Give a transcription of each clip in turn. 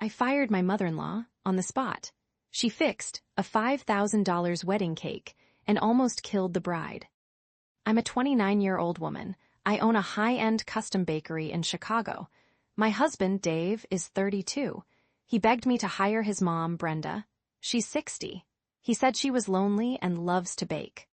I fired my mother-in-law on the spot. She fixed a $5,000 wedding cake and almost killed the bride. I'm a 29-year-old woman. I own a high-end custom bakery in Chicago. My husband, Dave, is 32. He begged me to hire his mom, Brenda. She's 60. He said she was lonely and loves to bake.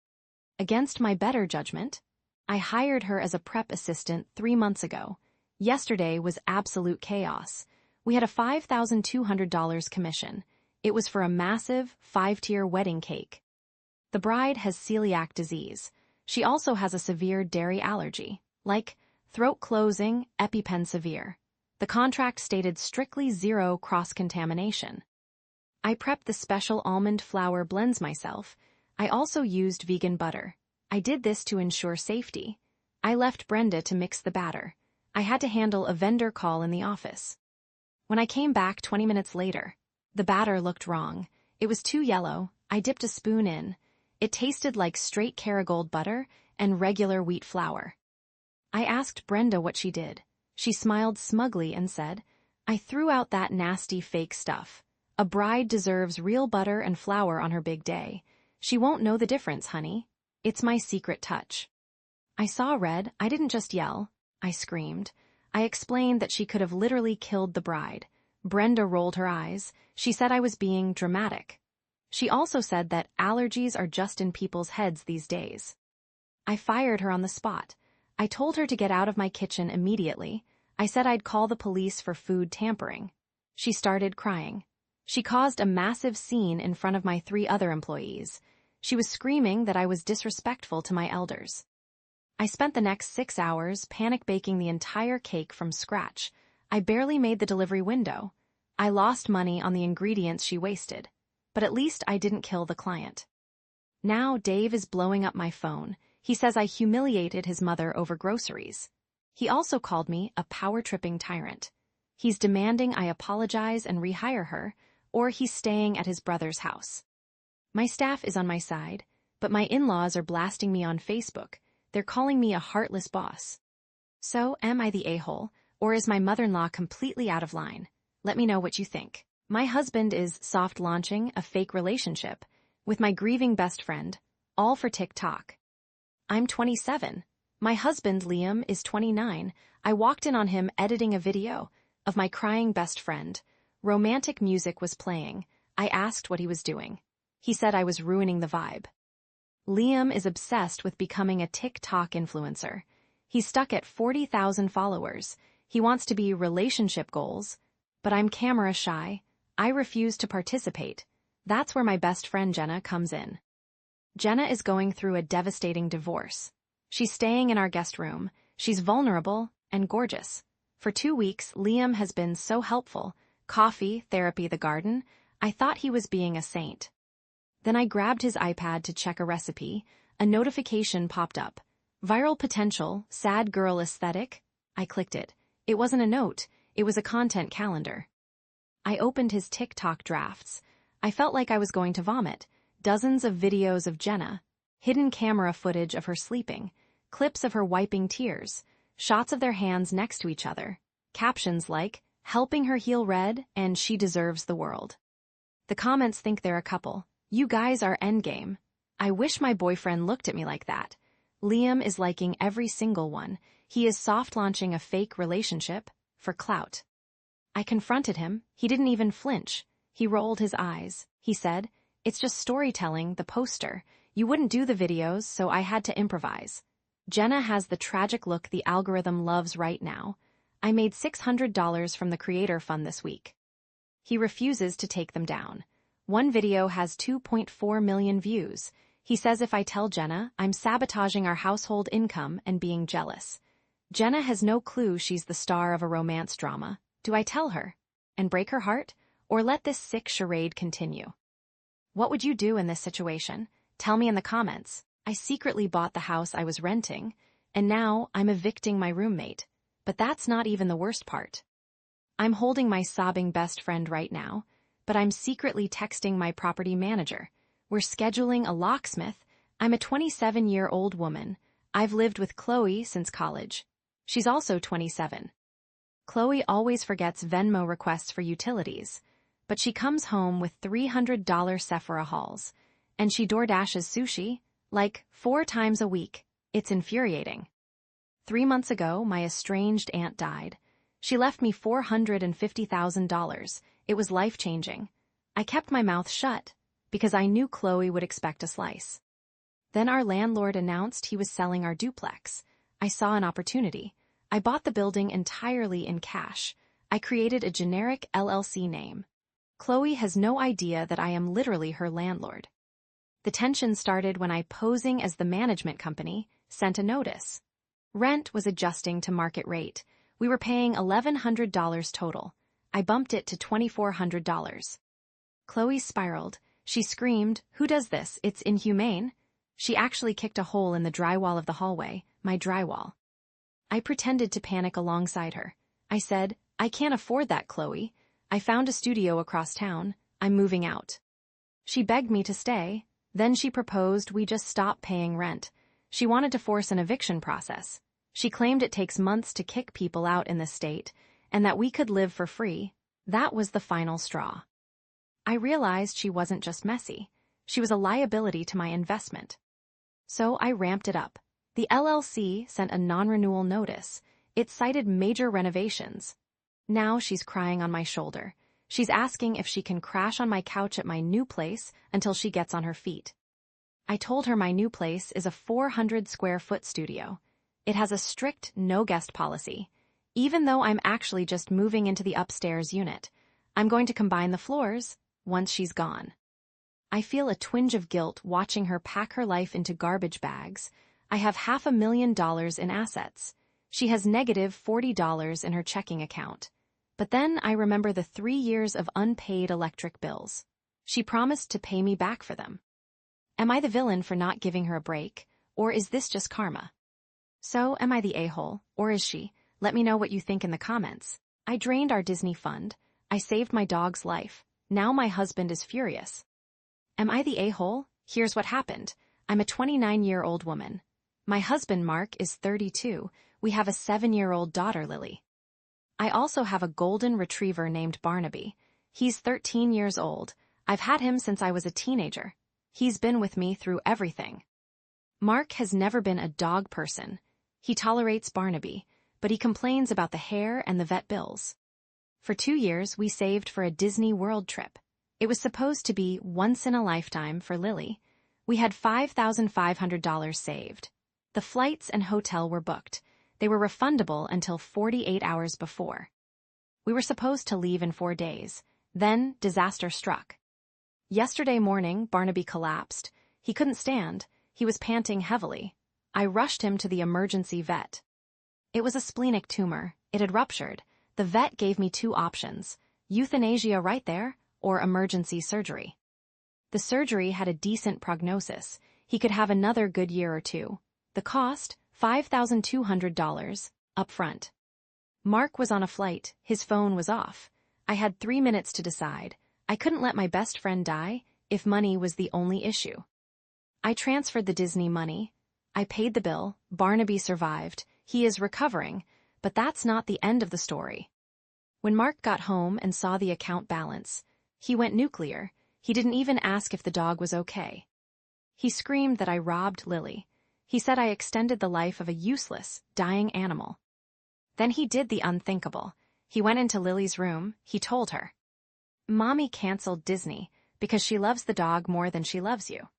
Against my better judgment, I hired her as a prep assistant 3 months ago. Yesterday was absolute chaos. We had a $5,200 commission. It was for a massive 5-tier wedding cake. The bride has celiac disease. She also has a severe dairy allergy, like throat closing, EpiPen severe. The contract stated strictly zero cross-contamination. I prepped the special almond flour blends myself. I also used vegan butter. I did this to ensure safety. I left Brenda to mix the batter. I had to handle a vendor call in the office. When I came back 20 minutes later, the batter looked wrong. It was too yellow. I dipped a spoon in. It tasted like straight Kerrygold butter and regular wheat flour. I asked Brenda what she did. She smiled smugly and said, "I threw out that nasty fake stuff. A bride deserves real butter and flour on her big day. She won't know the difference, honey. It's my secret touch." I saw red. I didn't just yell. I screamed. I explained that she could have literally killed the bride. Brenda rolled her eyes. She said I was being dramatic. She also said that allergies are just in people's heads these days. I fired her on the spot. I told her to get out of my kitchen immediately. I said I'd call the police for food tampering. She started crying. She caused a massive scene in front of my 3 other employees. She was screaming that I was disrespectful to my elders. I spent the next 6 hours panic baking the entire cake from scratch. I barely made the delivery window. I lost money on the ingredients she wasted, but at least I didn't kill the client. Now Dave is blowing up my phone. He says I humiliated his mother over groceries. He also called me a power-tripping tyrant. He's demanding I apologize and rehire her, or he's staying at his brother's house. My staff is on my side, but my in-laws are blasting me on Facebook. They're calling me a heartless boss. So, am I the a-hole, or is my mother-in-law completely out of line? Let me know what you think. My husband is soft-launching a fake relationship with my grieving best friend, all for TikTok. I'm 27. My husband, Liam, is 29. I walked in on him editing a video of my crying best friend. Romantic music was playing. I asked what he was doing. He said I was ruining the vibe. Liam is obsessed with becoming a TikTok influencer. He's stuck at 40,000 followers. He wants to be relationship goals, but I'm camera shy. I refuse to participate. That's where my best friend Jenna comes in. Jenna is going through a devastating divorce. She's staying in our guest room. She's vulnerable and gorgeous. For 2 weeks, Liam has been so helpful. Coffee, therapy, the garden. I thought he was being a saint. Then I grabbed his iPad to check a recipe. A notification popped up. Viral potential, sad girl aesthetic. I clicked it. It wasn't a note. It was a content calendar. I opened his TikTok drafts. I felt like I was going to vomit. Dozens of videos of Jenna. Hidden camera footage of her sleeping. Clips of her wiping tears. Shots of their hands next to each other. Captions like, "Helping her heal red," and "She deserves the world." The comments think they're a couple. "You guys are endgame." I wish my boyfriend looked at me like that. Liam is liking every single one. He is soft-launching a fake relationship for clout. I confronted him. He didn't even flinch. He rolled his eyes. He said, "It's just storytelling, the poster. You wouldn't do the videos, so I had to improvise." Jenna has the tragic look the algorithm loves right now. I made $600 from the creator fund this week. He refuses to take them down. One video has 2.4 million views. He says if I tell Jenna, I'm sabotaging our household income and being jealous. Jenna has no clue she's the star of a romance drama. Do I tell her and break her heart, or let this sick charade continue? What would you do in this situation? Tell me in the comments. I secretly bought the house I was renting, and now I'm evicting my roommate. But that's not even the worst part. I'm holding my sobbing best friend right now, but I'm secretly texting my property manager. We're scheduling a locksmith. I'm a 27-year-old woman. I've lived with Chloe since college. She's also 27. Chloe always forgets Venmo requests for utilities, but she comes home with $300 Sephora hauls, and she DoorDashes sushi, like 4 times a week. It's infuriating. 3 months ago, my estranged aunt died. She left me $450,000. It was life-changing. I kept my mouth shut, because I knew Chloe would expect a slice. Then our landlord announced he was selling our duplex. I saw an opportunity. I bought the building entirely in cash. I created a generic LLC name. Chloe has no idea that I am literally her landlord. The tension started when I, posing as the management company, sent a notice. Rent was adjusting to market rate. We were paying $1,100 total. I bumped it to $2,400. Chloe spiraled. She screamed, "Who does this? It's inhumane." She actually kicked a hole in the drywall of the hallway, my drywall. I pretended to panic alongside her. I said, "I can't afford that, Chloe. I found a studio across town. I'm moving out." She begged me to stay. Then she proposed we just stop paying rent. She wanted to force an eviction process. She claimed it takes months to kick people out in this state, and that we could live for free. That was the final straw. I realized she wasn't just messy. She was a liability to my investment. So I ramped it up. The LLC sent a non-renewal notice. It cited major renovations. Now she's crying on my shoulder. She's asking if she can crash on my couch at my new place until she gets on her feet. I told her my new place is a 400-square-foot studio. It has a strict no-guest policy. Even though I'm actually just moving into the upstairs unit, I'm going to combine the floors once she's gone. I feel a twinge of guilt watching her pack her life into garbage bags. I have $500,000 in assets. She has negative $40 in her checking account. But then I remember the 3 years of unpaid electric bills. She promised to pay me back for them. Am I the villain for not giving her a break, or is this just karma? So, am I the a-hole, or is she? Let me know what you think in the comments. I drained our Disney fund. I saved my dog's life. Now my husband is furious. Am I the a-hole? Here's what happened. I'm a 29-year-old woman. My husband, Mark, is 32. We have a 7-year-old daughter, Lily. I also have a golden retriever named Barnaby. He's 13 years old. I've had him since I was a teenager. He's been with me through everything. Mark has never been a dog person. He tolerates Barnaby, but he complains about the hair and the vet bills. For 2 years, we saved for a Disney World trip. It was supposed to be once in a lifetime for Lily. We had $5,500 saved. The flights and hotel were booked. They were refundable until 48 hours before. We were supposed to leave in 4 days. Then, disaster struck. Yesterday morning, Barnaby collapsed. He couldn't stand. He was panting heavily. I rushed him to the emergency vet. It was a splenic tumor. It had ruptured. The vet gave me 2 options: euthanasia right there, or emergency surgery. The surgery had a decent prognosis. He could have another good year or 2. The cost, $5,200, up front. Mark was on a flight. His phone was off. I had 3 minutes to decide. I couldn't let my best friend die if money was the only issue. I transferred the Disney money. I paid the bill. Barnaby survived. He is recovering, but that's not the end of the story. When Mark got home and saw the account balance, he went nuclear. He didn't even ask if the dog was okay. He screamed that I robbed Lily. He said I extended the life of a useless, dying animal. Then he did the unthinkable. He went into Lily's room. He told her, "Mommy canceled Disney because she loves the dog more than she loves you."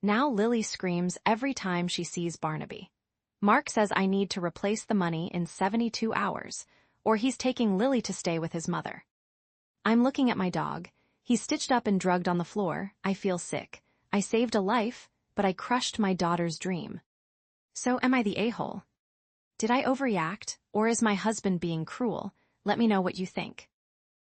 Now Lily screams every time she sees Barnaby. Mark says I need to replace the money in 72 hours, or he's taking Lily to stay with his mother. I'm looking at my dog. He's stitched up and drugged on the floor. I feel sick. I saved a life, but I crushed my daughter's dream. So am I the a-hole? Did I overreact, or is my husband being cruel? Let me know what you think.